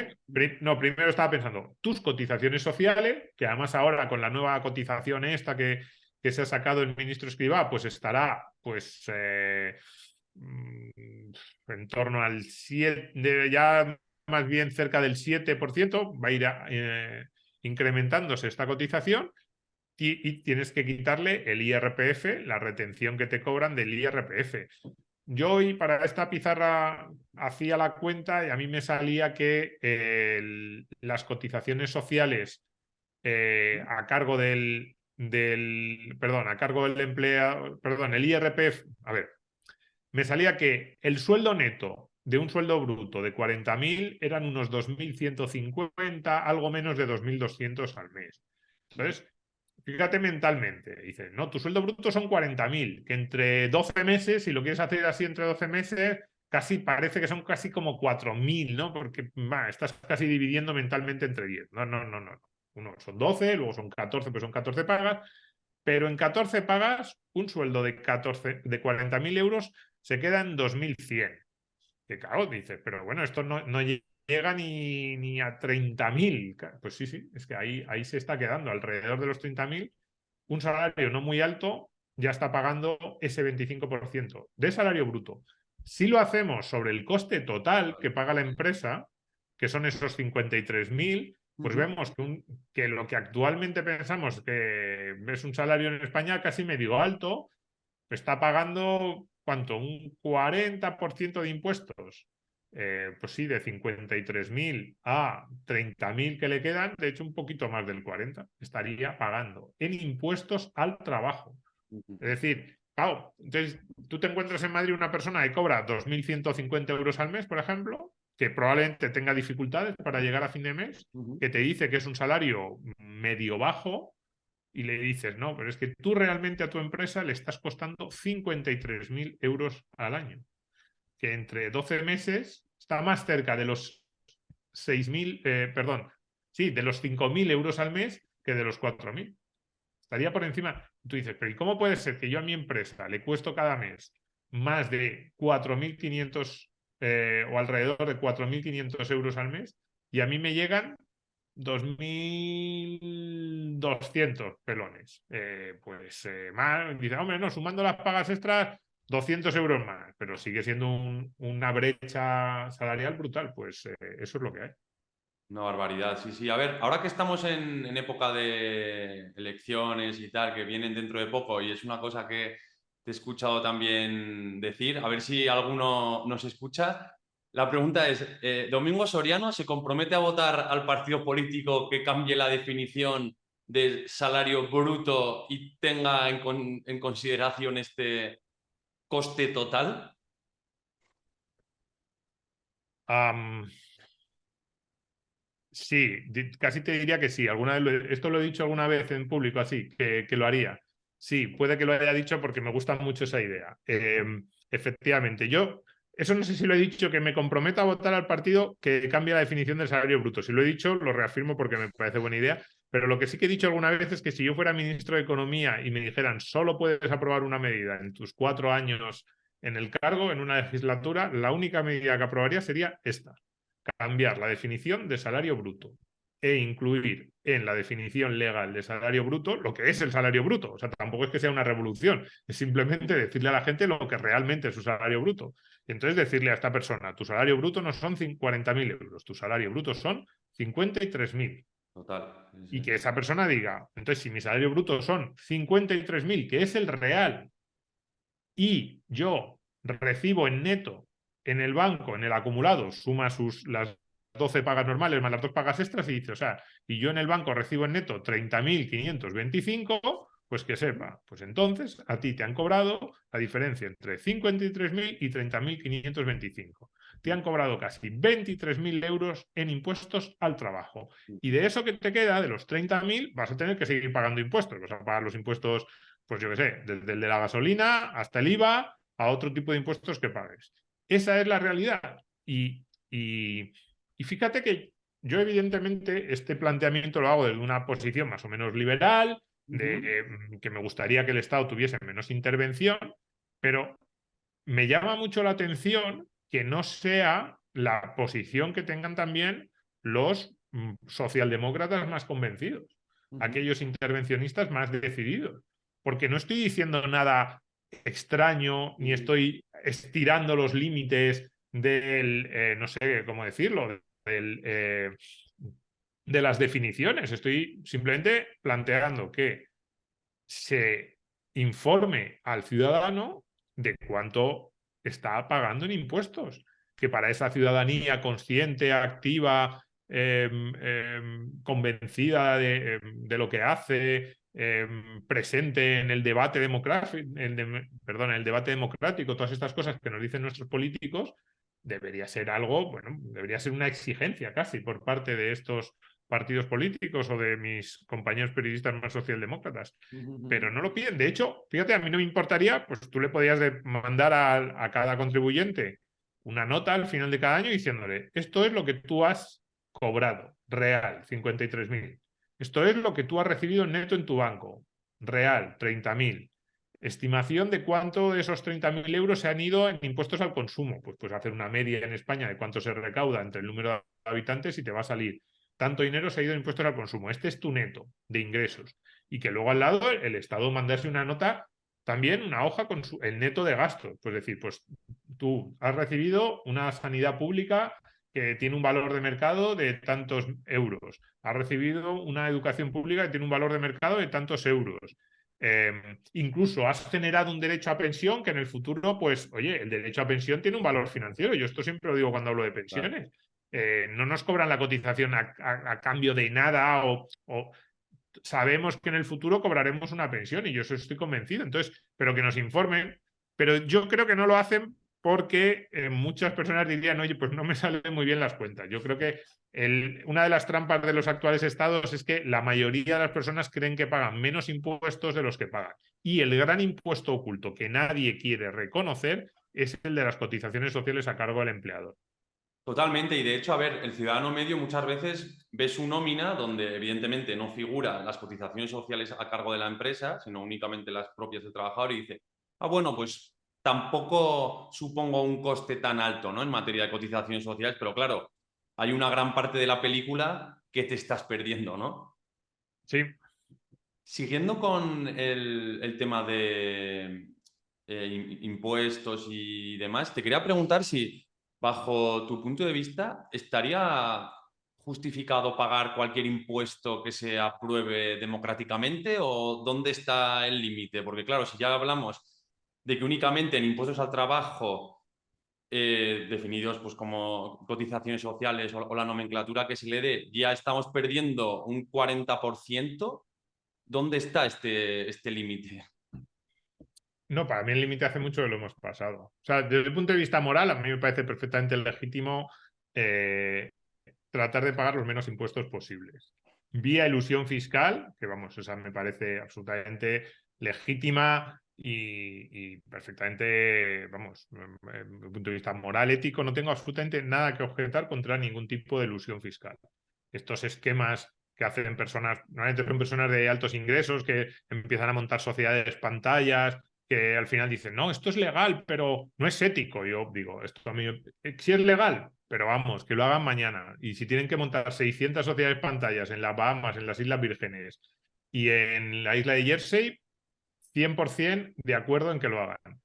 ¿no? No, primero estaba pensando tus cotizaciones sociales, que además ahora con la nueva cotización esta que se ha sacado el ministro Escrivá, pues estará pues en torno al 7, ya más bien cerca del 7%, va a ir incrementándose esta cotización. Y tienes que quitarle el IRPF, la retención que te cobran del IRPF. Yo hoy para esta pizarra hacía la cuenta y a mí me salía que las cotizaciones sociales a cargo perdón, a cargo del empleado, perdón, el IRPF, a ver, me salía que el sueldo neto de un sueldo bruto de 40.000 eran unos 2.150, algo menos de 2.200 al mes. Entonces, fíjate mentalmente, dices, no, tu sueldo bruto son 40.000, que entre 12 meses, si lo quieres hacer así entre 12 meses, casi parece que son casi como 4.000, ¿no? Porque estás casi dividiendo mentalmente entre 10. No, no, no, no. Uno son 12, luego son 14, pues son 14 pagas, pero en 14 pagas, un sueldo de 40.000 euros se queda en 2.100. Que claro, dices, pero bueno, esto no llega ni a 30.000. Pues sí, sí, es que ahí se está quedando, alrededor de los 30.000. Un salario no muy alto ya está pagando ese 25% de salario bruto. Si lo hacemos sobre el coste total que paga la empresa, que son esos 53.000, pues vemos que lo que actualmente pensamos que es un salario en España casi medio alto, está pagando, ¿cuánto? Un 40% de impuestos. Pues sí, de 53.000 a 30.000 que le quedan, de hecho un poquito más del 40 estaría pagando en impuestos al trabajo. Es decir, claro, entonces tú te encuentras en Madrid una persona que cobra 2.150 euros al mes, por ejemplo, que probablemente tenga dificultades para llegar a fin de mes, que te dice que es un salario medio bajo, y le dices, no, pero es que tú realmente a tu empresa le estás costando 53.000 euros al año, que entre 12 meses está más cerca de los 6.000, perdón, sí, de los 5.000 euros al mes que de los 4.000. Estaría por encima. Tú dices, pero ¿y cómo puede ser que yo a mi empresa le cuesto cada mes más de 4.500 o alrededor de 4.500 euros al mes y a mí me llegan 2.200 pelones? Pues más, dice, hombre, no, sumando las pagas extras, 200 euros más, pero sigue siendo una brecha salarial brutal. Pues eso es lo que hay. Una barbaridad, sí, sí. A ver, ahora que estamos en época de elecciones y tal, que vienen dentro de poco, y es una cosa que te he escuchado también decir, a ver si alguno nos escucha. La pregunta es, ¿Domingo Soriano se compromete a votar al partido político que cambie la definición de salario bruto y tenga en consideración este coste total? Sí, casi te diría que sí. Esto lo he dicho alguna vez en público así, que lo haría. Sí, puede que lo haya dicho porque me gusta mucho esa idea. Efectivamente, eso no sé si lo he dicho, que me comprometo a votar al partido que cambie la definición del salario bruto. Si lo he dicho, lo reafirmo porque me parece buena idea. Pero lo que sí que he dicho alguna vez es que si yo fuera ministro de Economía y me dijeran solo puedes aprobar una medida en tus 4 años en el cargo, en una legislatura, la única medida que aprobaría sería esta: cambiar la definición de salario bruto e incluir en la definición legal de salario bruto lo que es el salario bruto. O sea, tampoco es que sea una revolución, es simplemente decirle a la gente lo que realmente es su salario bruto. Y entonces decirle a esta persona, tu salario bruto no son 40.000 euros, tu salario bruto son 53.000. Total. Sí, Y sí. que esa persona diga, entonces si mi salario bruto son 53.000, que es el real, y yo recibo en neto en el banco, en el acumulado, suma las 12 pagas normales más las 2 pagas extras y dice, o sea, y yo en el banco recibo en neto 30.525, pues que sepa, pues entonces a ti te han cobrado la diferencia entre 53.000 y 30.525. Te han cobrado casi 23.000 euros en impuestos al trabajo. Y de eso que te queda, de los 30.000, vas a tener que seguir pagando impuestos. Vas a pagar los impuestos, pues yo qué sé, desde el de la gasolina hasta el IVA, a otro tipo de impuestos que pagues. Esa es la realidad. Y fíjate que yo evidentemente este planteamiento lo hago desde una posición más o menos liberal, que me gustaría que el Estado tuviese menos intervención, pero me llama mucho la atención que no sea la posición que tengan también los socialdemócratas más convencidos, aquellos intervencionistas más decididos, porque no estoy diciendo nada extraño, ni estoy estirando los límites del, no sé cómo decirlo, del, de las definiciones. Estoy simplemente planteando que se informe al ciudadano de cuánto está pagando en impuestos, que para esa ciudadanía consciente, activa, convencida de lo que hace, presente en el debate democrático, perdón, en el debate democrático, todas estas cosas que nos dicen nuestros políticos, debería ser algo, bueno, debería ser una exigencia casi por parte de estos partidos políticos o de mis compañeros periodistas más socialdemócratas, pero no lo piden. De hecho, fíjate, a mí no me importaría, pues tú le podías mandar a cada contribuyente una nota al final de cada año diciéndole, esto es lo que tú has cobrado, real, 53.000. Esto es lo que tú has recibido neto en tu banco, real, 30.000. Estimación de cuánto de esos 30.000 euros se han ido en impuestos al consumo. Pues hacer una media en España de cuánto se recauda entre el número de habitantes y te va a salir tanto dinero se ha ido en impuestos al consumo. Este es tu neto de ingresos. Y que luego al lado el Estado mandase una nota, también una hoja con el neto de gastos. Pues decir, pues tú has recibido una sanidad pública que tiene un valor de mercado de tantos euros. Has recibido una educación pública que tiene un valor de mercado de tantos euros. Incluso has generado un derecho a pensión que en el futuro, pues, oye, el derecho a pensión tiene un valor financiero. Yo esto siempre lo digo cuando hablo de pensiones. Claro. No nos cobran la cotización a cambio de nada o sabemos que en el futuro cobraremos una pensión y yo eso estoy convencido. Entonces, pero que nos informen. Pero yo creo que no lo hacen porque muchas personas dirían, oye, pues no me salen muy bien las cuentas. Yo creo que una de las trampas de los actuales estados es que la mayoría de las personas creen que pagan menos impuestos de los que pagan. Y el gran impuesto oculto que nadie quiere reconocer es el de las cotizaciones sociales a cargo del empleador. Totalmente, y de hecho, a ver, el ciudadano medio muchas veces ve su nómina donde evidentemente no figuran las cotizaciones sociales a cargo de la empresa, sino únicamente las propias del trabajador y dice, ah, bueno, pues tampoco supongo un coste tan alto, ¿no? En materia de cotizaciones sociales, pero claro, hay una gran parte de la película que te estás perdiendo, ¿no? Sí. Siguiendo con el tema de impuestos y demás, te quería preguntar si, bajo tu punto de vista, estaría justificado pagar cualquier impuesto que se apruebe democráticamente o dónde está el límite. Porque claro, si ya hablamos de que únicamente en impuestos al trabajo, definidos pues, como cotizaciones sociales o la nomenclatura que se le dé, ya estamos perdiendo un 40%, ¿dónde está este límite? No, para mí el límite hace mucho que lo hemos pasado. O sea, desde el punto de vista moral, a mí me parece perfectamente legítimo tratar de pagar los menos impuestos posibles. Vía ilusión fiscal, que vamos, esa me parece absolutamente legítima y perfectamente, vamos, desde el punto de vista moral, ético, no tengo absolutamente nada que objetar contra ningún tipo de ilusión fiscal. Estos esquemas que hacen personas, normalmente son personas de altos ingresos que empiezan a montar sociedades pantallas, que al final dicen, no, esto es legal, pero no es ético. Yo digo, esto a mí sí es legal, pero vamos, que lo hagan mañana. Y si tienen que montar 600 sociedades pantallas en las Bahamas, en las Islas Vírgenes y en la isla de Jersey, 100% de acuerdo en que lo hagan.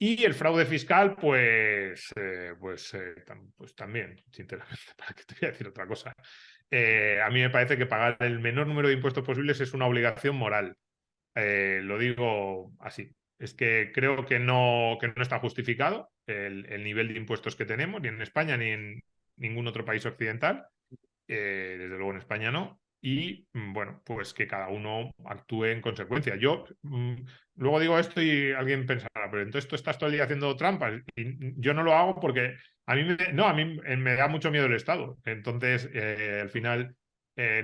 Y el fraude fiscal, pues también, sinceramente, ¿para qué te voy a decir otra cosa? A mí me parece que pagar el menor número de impuestos posibles es una obligación moral. Lo digo así. Es que creo que no está justificado el nivel de impuestos que tenemos, ni en España ni en ningún otro país occidental. Desde luego en España no. Y bueno, pues que cada uno actúe en consecuencia. Yo luego digo esto y alguien pensará, pero entonces tú estás todo el día haciendo trampas. Y yo no lo hago porque a mí me da mucho miedo el Estado. Entonces, al final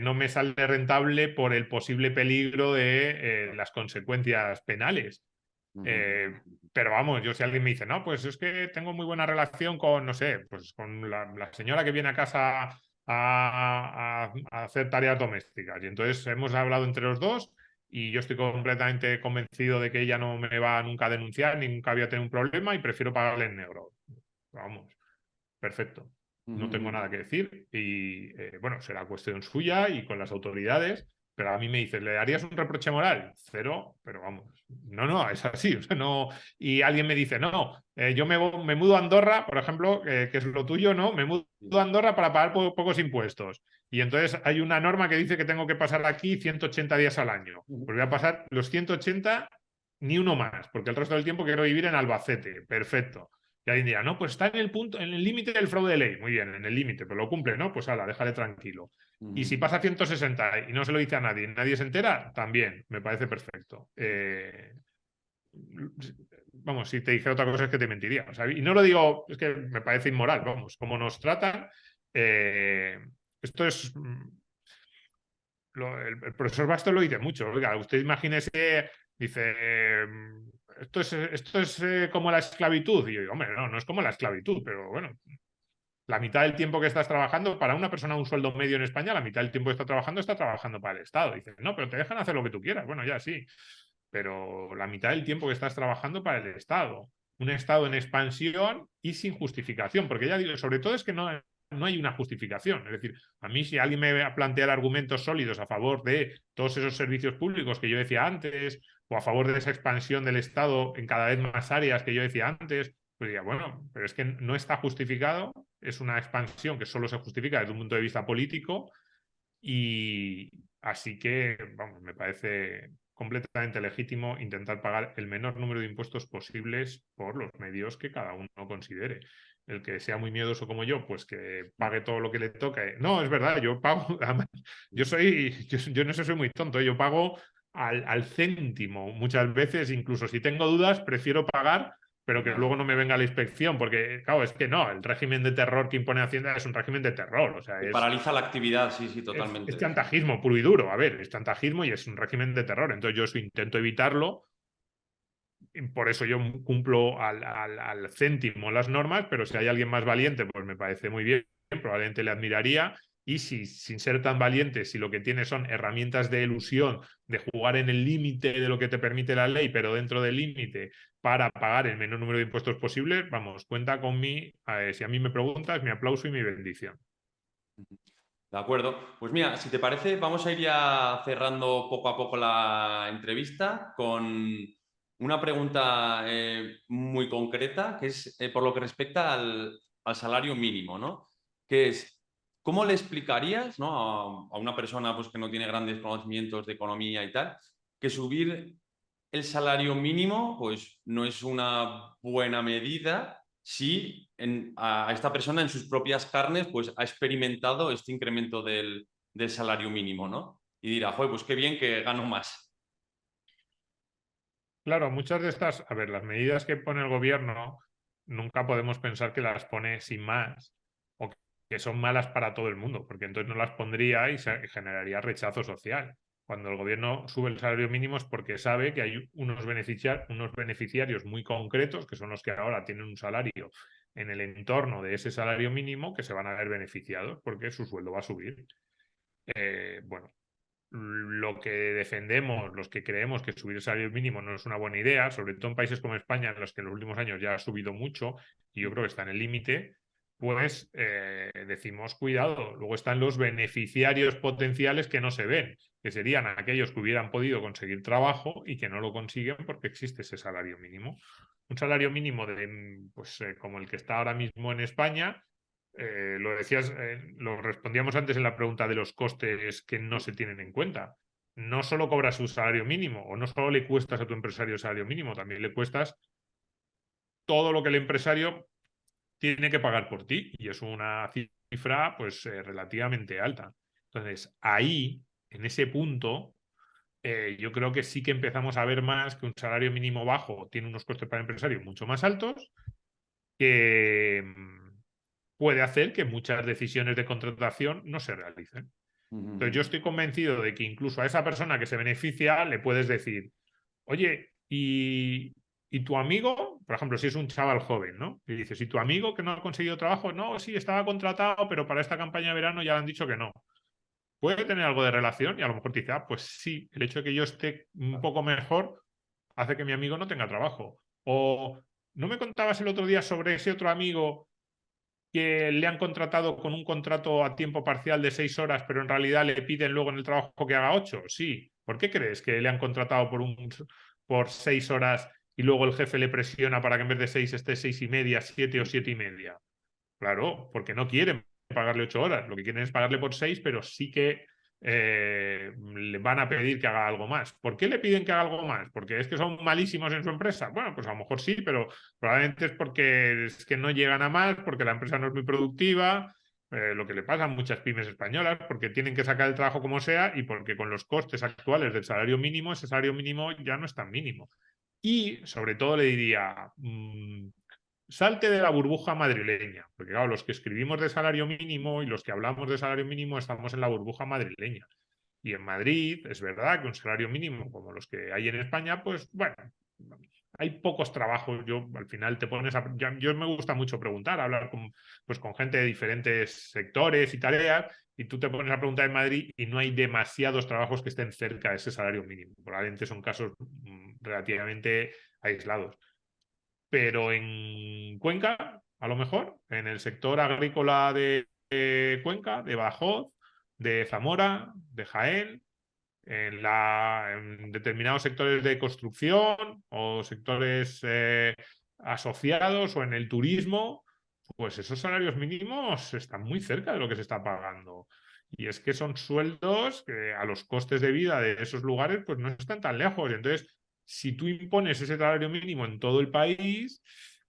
no me sale rentable por el posible peligro de las consecuencias penales. Pero vamos, yo si alguien me dice, no, pues es que tengo muy buena relación con, no sé, pues con la señora que viene a casa a hacer tareas domésticas. Y entonces hemos hablado entre los dos y yo estoy completamente convencido de que ella no me va nunca a denunciar, ni nunca había tenido un problema y prefiero pagarle en negro. Vamos, perfecto. No tengo nada que decir y bueno, será cuestión suya y con las autoridades, pero a mí me dice, ¿le harías un reproche moral? Cero, pero vamos, no, es así, o sea, no. Y alguien me dice, no, yo me mudo a Andorra, por ejemplo, que es lo tuyo, ¿no? Me mudo a Andorra para pagar pocos impuestos. Y entonces hay una norma que dice que tengo que pasar aquí 180 días al año. Pues voy a pasar los 180 ni uno más, porque el resto del tiempo quiero vivir en Albacete. Perfecto. Y alguien dirá, no, pues está en el punto, en el límite del fraude de ley. Muy bien, en el límite, pero lo cumple, ¿no? Pues ala, déjale tranquilo. Y si pasa 160 y no se lo dice a nadie, nadie se entera, también, me parece perfecto. Vamos, si te dijera otra cosa es que te mentiría. O sea, y no lo digo, es que me parece inmoral, vamos, como nos tratan. Esto es. El profesor Bastos lo dice mucho. Oiga, usted imagínese, dice, esto es como la esclavitud. Y yo digo, hombre, no es como la esclavitud, pero bueno, la mitad del tiempo que estás trabajando, para una persona un sueldo medio en España, la mitad del tiempo que está trabajando para el Estado. Dice, no, pero te dejan hacer lo que tú quieras. Bueno, ya sí, pero la mitad del tiempo que estás trabajando para el Estado. Un Estado en expansión y sin justificación, porque ya digo, sobre todo es que no hay una justificación. Es decir, a mí si alguien me plantea argumentos sólidos a favor de todos esos servicios públicos que yo decía antes, o a favor de esa expansión del Estado en cada vez más áreas que yo decía antes, pues diría, bueno, pero es que no está justificado, es una expansión que solo se justifica desde un punto de vista político y así que, vamos, me parece completamente legítimo intentar pagar el menor número de impuestos posibles por los medios que cada uno considere. El que sea muy miedoso como yo, pues que pague todo lo que le toque. No, es verdad, yo pago, además, yo en eso soy muy tonto, yo pago al céntimo. Muchas veces, incluso si tengo dudas, prefiero pagar pero que luego no me venga la inspección, porque, claro, es que no, el régimen de terror que impone Hacienda es un régimen de terror, o sea, Que paraliza la actividad, sí, es totalmente. chantajismo puro y duro. A ver, es chantajismo y es un régimen de terror. Entonces yo eso intento evitarlo. Y por eso yo cumplo al céntimo las normas, pero si hay alguien más valiente, pues me parece muy bien. Probablemente le admiraría. Y si sin ser tan valiente, si lo que tiene son herramientas de elusión, de jugar en el límite de lo que te permite la ley, pero dentro del límite para pagar el menor número de impuestos posible, vamos, cuenta con mí. Si a mí me preguntas, mi aplauso y mi bendición. De acuerdo. Pues mira, si te parece, vamos a ir ya cerrando poco a poco la entrevista con una pregunta muy concreta, que es por lo que respecta al salario mínimo, ¿no? Que es, ¿cómo le explicarías, ¿no? a una persona pues, que no tiene grandes conocimientos de economía y tal, que subir el salario mínimo pues, no es una buena medida si a esta persona en sus propias carnes pues, ha experimentado este incremento del salario mínimo, ¿no? Y dirá, joder, pues qué bien que gano más. Claro, muchas de estas, a ver, las medidas que pone el gobierno, nunca podemos pensar que las pone sin más o que son malas para todo el mundo, porque entonces no las pondría y se generaría rechazo social. Cuando el gobierno sube el salario mínimo es porque sabe que hay unos beneficiarios muy concretos, que son los que ahora tienen un salario en el entorno de ese salario mínimo, que se van a ver beneficiados porque su sueldo va a subir. Bueno, lo que defendemos, los que creemos que subir el salario mínimo no es una buena idea, sobre todo en países como España, en los que en los últimos años ya ha subido mucho y yo creo que está en el límite, pues decimos cuidado. Luego están los beneficiarios potenciales que no se ven, que serían aquellos que hubieran podido conseguir trabajo y que no lo consiguen porque existe ese salario mínimo. Un salario mínimo pues, como el que está ahora mismo en España lo decías, lo respondíamos antes en la pregunta de los costes que no se tienen en cuenta. No solo cobras un salario mínimo o no solo le cuestas a tu empresario el salario mínimo, también le cuestas todo lo que el empresario tiene que pagar por ti y es una cifra pues relativamente alta. Entonces, ahí, en ese punto, yo creo que sí que empezamos a ver más que un salario mínimo bajo tiene unos costes para el empresario mucho más altos que puede hacer que muchas decisiones de contratación no se realicen. Entonces yo estoy convencido de que incluso a esa persona que se beneficia le puedes decir, oye, y tu amigo, por ejemplo, si es un chaval joven, ¿no? Y dices, ¿y tu amigo que no ha conseguido trabajo? No, sí, estaba contratado, pero para esta campaña de verano ya le han dicho que no. ¿Puede tener algo de relación? Y a lo mejor te dice, ah, pues sí, el hecho de que yo esté un poco mejor hace que mi amigo no tenga trabajo. O ¿no me contabas el otro día sobre ese otro amigo que le han contratado con un contrato a tiempo parcial de 6 horas, pero en realidad le piden luego en el trabajo que haga 8? Sí. ¿Por qué crees que le han contratado por 6 horas y luego el jefe le presiona para que en vez de 6 esté 6:30, 7 o 7:30? Claro, porque no quieren pagarle 8 horas, lo que quieren es pagarle por 6, pero sí que le van a pedir que haga algo más. ¿Por qué le piden que haga algo más? ¿Porque es que son malísimos en su empresa? Bueno, pues a lo mejor sí, pero probablemente es porque es que no llegan a más, porque la empresa no es muy productiva, lo que le pasa a muchas pymes españolas, porque tienen que sacar el trabajo como sea y porque con los costes actuales del salario mínimo, ese salario mínimo ya no es tan mínimo. Y sobre todo le diría, salte de la burbuja madrileña, porque claro, los que escribimos de salario mínimo y los que hablamos de salario mínimo estamos en la burbuja madrileña. Y en Madrid es verdad que un salario mínimo como los que hay en España, pues bueno, hay pocos trabajos. Yo al final te pones a... Yo me gusta mucho preguntar, hablar pues, con gente de diferentes sectores y tareas, y tú te pones a preguntar en Madrid y no hay demasiados trabajos que estén cerca de ese salario mínimo. Probablemente son casos relativamente aislados. Pero en Cuenca, a lo mejor, en el sector agrícola de Cuenca, de Badajoz, de Zamora, de Jaén, en determinados sectores de construcción o sectores asociados o en el turismo, pues esos salarios mínimos están muy cerca de lo que se está pagando. Y es que son sueldos que a los costes de vida de esos lugares pues no están tan lejos. Y entonces, si tú impones ese salario mínimo en todo el país,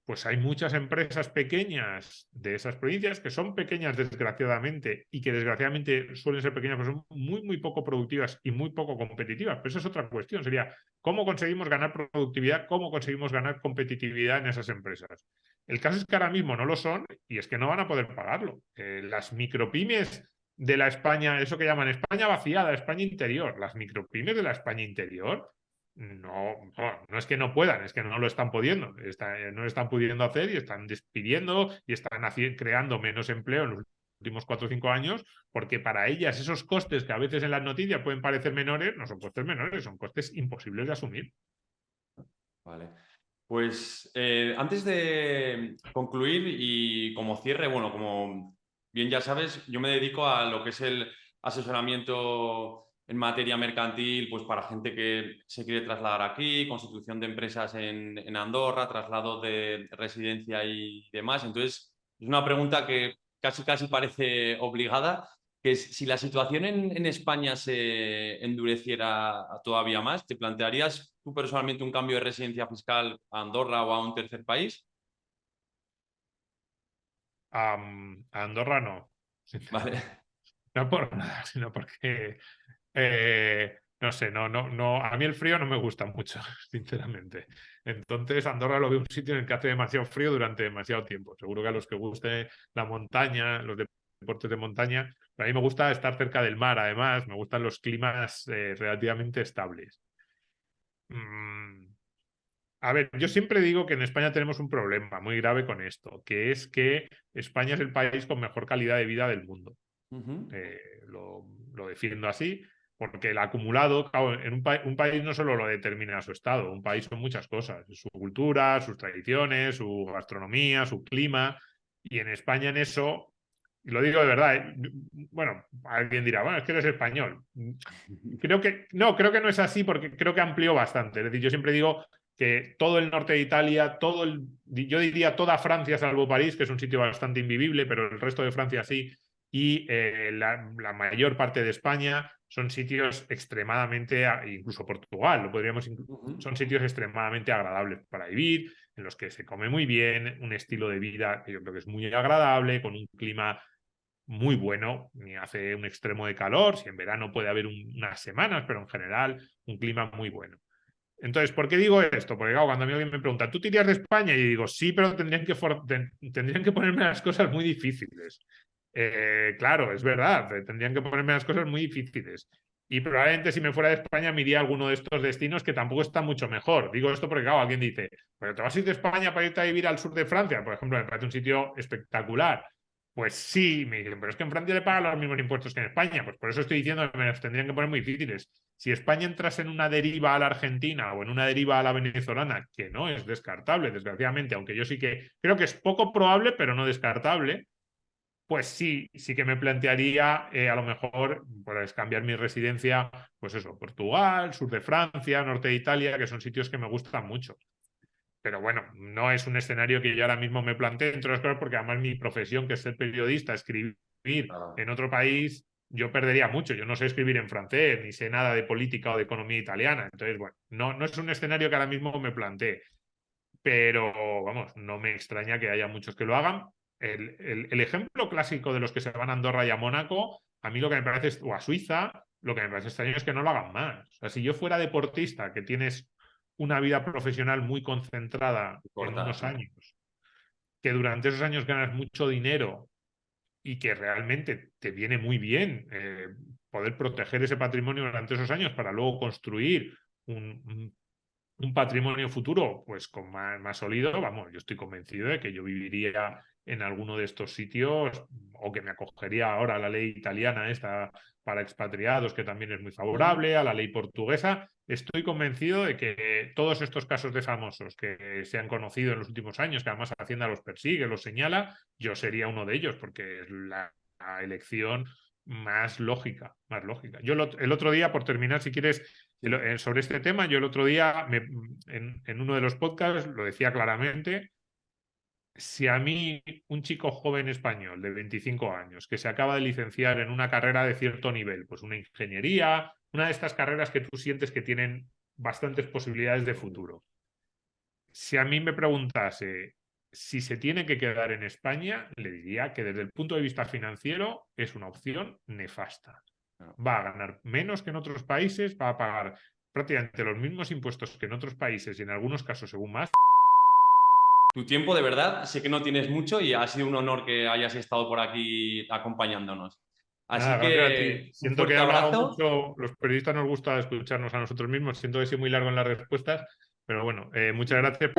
pues hay muchas empresas pequeñas de esas provincias que son pequeñas desgraciadamente y que desgraciadamente suelen ser pequeñas, pero son muy, muy poco productivas y muy poco competitivas. Pero eso es otra cuestión, sería cómo conseguimos ganar productividad, cómo conseguimos ganar competitividad en esas empresas. El caso es que ahora mismo no lo son y es que no van a poder pagarlo. Las micropymes de la España, eso que llaman España vaciada, España interior, las micropymes de la España interior no es que no puedan, es que no lo están pudiendo. No lo están pudiendo hacer y están despidiendo y están creando menos empleo en los últimos 4 o 5 años, porque para ellas esos costes que a veces en las noticias pueden parecer menores, no son costes menores, son costes imposibles de asumir. Vale. Pues antes de concluir y como cierre, bueno, como bien ya sabes, yo me dedico a lo que es el asesoramiento en materia mercantil, pues para gente que se quiere trasladar aquí, constitución de empresas en Andorra, traslado de residencia y demás. Entonces, es una pregunta que casi parece obligada, que es, si la situación en España se endureciera todavía más, ¿te plantearías tú personalmente un cambio de residencia fiscal a Andorra o a un tercer país? A Andorra no, Vale. no por nada, sino porque no sé, a mí el frío no me gusta mucho, sinceramente. Entonces, Andorra lo veo un sitio en el que hace demasiado frío durante demasiado tiempo. Seguro que a los que guste la montaña, los deportes de montaña, a mí me gusta estar cerca del mar, además, me gustan los climas relativamente estables. Mm, a ver, yo siempre digo que en España tenemos un problema muy grave con esto, que es que España es el país con mejor calidad de vida del mundo. Ujú, Lo defiendo así, porque el acumulado, claro, en un país no solo lo determina su estado, un país son muchas cosas, su cultura, sus tradiciones, su gastronomía, su clima, y en España en eso, y lo digo de verdad, bueno, alguien dirá, bueno, es que eres español. Creo que no es así porque creo que amplió bastante. Es decir, yo siempre digo que todo el norte de Italia, yo diría toda Francia salvo París, que es un sitio bastante invivible, pero el resto de Francia sí, y la mayor parte de España son sitios extremadamente, incluso Portugal, ujú. son sitios extremadamente agradables para vivir, en los que se come muy bien, un estilo de vida que yo creo que es muy agradable, con un clima muy bueno, ni hace un extremo de calor, si en verano puede haber unas semanas, pero en general un clima muy bueno. Entonces, ¿por qué digo esto? Porque claro, cuando a mí alguien me pregunta, ¿tú te irías de España? Y digo, sí, pero tendrían que ponerme las cosas muy difíciles. Claro, es verdad, tendrían que ponerme las cosas muy difíciles. Y probablemente si me fuera de España me iría a alguno de estos destinos que tampoco está mucho mejor. Digo esto porque, claro, alguien dice, pero te vas a ir de España para irte a vivir al sur de Francia, por ejemplo, me parece un sitio espectacular. Pues sí, me dicen, pero es que en Francia le pagan los mismos impuestos que en España. Pues por eso estoy diciendo que me los tendrían que poner muy difíciles. Si España entrase en una deriva a la Argentina o en una deriva a la venezolana, que no es descartable, desgraciadamente, aunque yo sí que creo que es poco probable, pero no descartable, pues sí, sí que me plantearía a lo mejor pues, cambiar mi residencia, pues eso, Portugal, sur de Francia, norte de Italia, que son sitios que me gustan mucho. Pero bueno, no es un escenario que yo ahora mismo me plantee, entre otras cosas, porque además mi profesión, que es ser periodista, escribir en otro país, yo perdería mucho. Yo no sé escribir en francés, ni sé nada de política o de economía italiana. Entonces, bueno, no es un escenario que ahora mismo me plantee. Pero vamos, no me extraña que haya muchos que lo hagan. El ejemplo clásico de los que se van a Andorra y a Mónaco, a mí lo que me parece, o a Suiza, lo que me parece extraño es que no lo hagan más. O sea, si yo fuera deportista, que tienes una vida profesional muy concentrada en Corta, unos sí. años, que durante esos años ganas mucho dinero y que realmente te viene muy bien poder proteger ese patrimonio durante esos años para luego construir un patrimonio futuro, pues con más sólido, vamos, yo estoy convencido de que yo viviría en alguno de estos sitios o que me acogería ahora a la ley italiana esta para expatriados, que también es muy favorable, a la ley portuguesa. Estoy convencido de que todos estos casos de famosos que se han conocido en los últimos años, que además Hacienda los persigue, los señala, yo sería uno de ellos, porque es la elección más lógica, más lógica. Yo el otro día, por terminar, si quieres, sobre este tema, yo el otro día en uno de los podcasts lo decía claramente. Si a mí un chico joven español de 25 años que se acaba de licenciar en una carrera de cierto nivel, pues una ingeniería, una de estas carreras que tú sientes que tienen bastantes posibilidades de futuro, si a mí me preguntase si se tiene que quedar en España, le diría que desde el punto de vista financiero es una opción nefasta. Va a ganar menos que en otros países, va a pagar prácticamente los mismos impuestos que en otros países y en algunos casos según más. Tu tiempo, de verdad, sé que no tienes mucho y ha sido un honor que hayas estado por aquí acompañándonos. Así Nada, gracias a ti. que un Siento que he fuerte hablado abrazo. mucho, los periodistas nos gusta escucharnos a nosotros mismos, siento que he sido muy largo en las respuestas, pero bueno, muchas gracias.